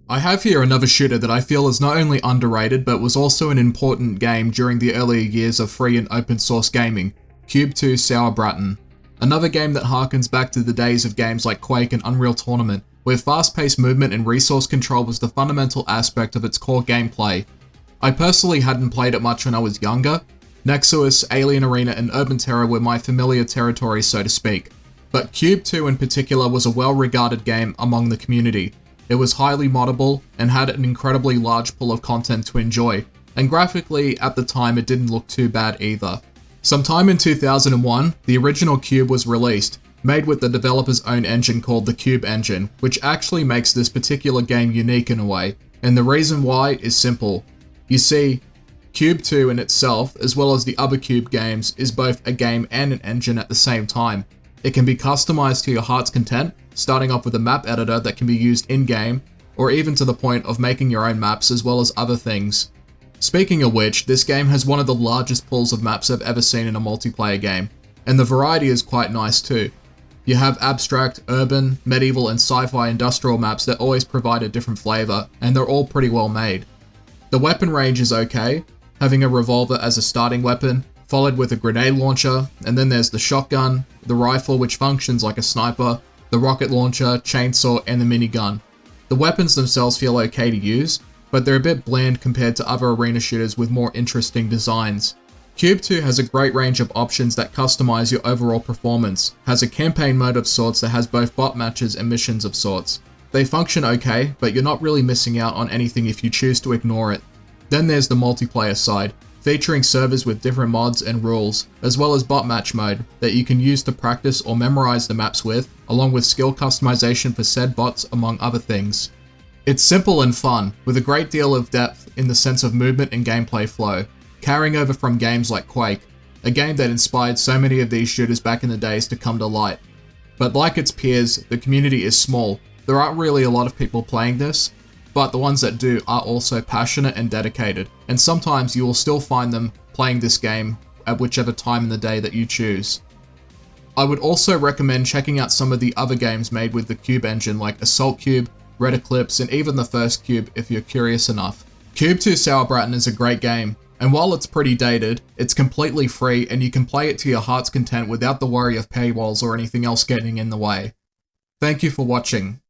I have here another shooter that I feel is not only underrated but was also an important game during the earlier years of free and open source gaming, Cube 2 Sauerbraten. Another game that harkens back to the days of games like Quake and Unreal Tournament, where fast-paced movement and resource control was the fundamental aspect of its core gameplay. I personally hadn't played it much when I was younger. Nexus, Alien Arena, and Urban Terror were my familiar territories, so to speak. But Cube 2 in particular was a well-regarded game among the community. It was highly moddable and had an incredibly large pool of content to enjoy, and graphically, at the time, it didn't look too bad either. Sometime in 2001, the original Cube was released, made with the developer's own engine called the Cube Engine, which actually makes this particular game unique in a way, and the reason why is simple. You see, Cube 2 in itself, as well as the other Cube games, is both a game and an engine at the same time. It can be customized to your heart's content, starting off with a map editor that can be used in-game, or even to the point of making your own maps as well as other things. Speaking of which, this game has one of the largest pools of maps I've ever seen in a multiplayer game, and the variety is quite nice too. You have abstract, urban, medieval, and sci-fi industrial maps that always provide a different flavor, and they're all pretty well made. The weapon range is okay, having a revolver as a starting weapon, followed with a grenade launcher, and then there's the shotgun, the rifle which functions like a sniper, the rocket launcher, chainsaw, and the minigun. The weapons themselves feel okay to use, but they're a bit bland compared to other arena shooters with more interesting designs. Cube 2 has a great range of options that customize your overall performance, has a campaign mode of sorts that has both bot matches and missions of sorts. They function okay, but you're not really missing out on anything if you choose to ignore it. Then there's the multiplayer side, featuring servers with different mods and rules, as well as bot match mode that you can use to practice or memorize the maps with, along with skill customization for said bots among other things. It's simple and fun, with a great deal of depth in the sense of movement and gameplay flow, carrying over from games like Quake, a game that inspired so many of these shooters back in the days to come to light. But like its peers, the community is small. There aren't really a lot of people playing this, but the ones that do are also passionate and dedicated, and sometimes you will still find them playing this game at whichever time in the day that you choose. I would also recommend checking out some of the other games made with the Cube engine like Assault Cube, Red Eclipse, and even the first Cube if you're curious enough. Cube 2 Sauerbraten is a great game, and while it's pretty dated, it's completely free and you can play it to your heart's content without the worry of paywalls or anything else getting in the way. Thank you for watching.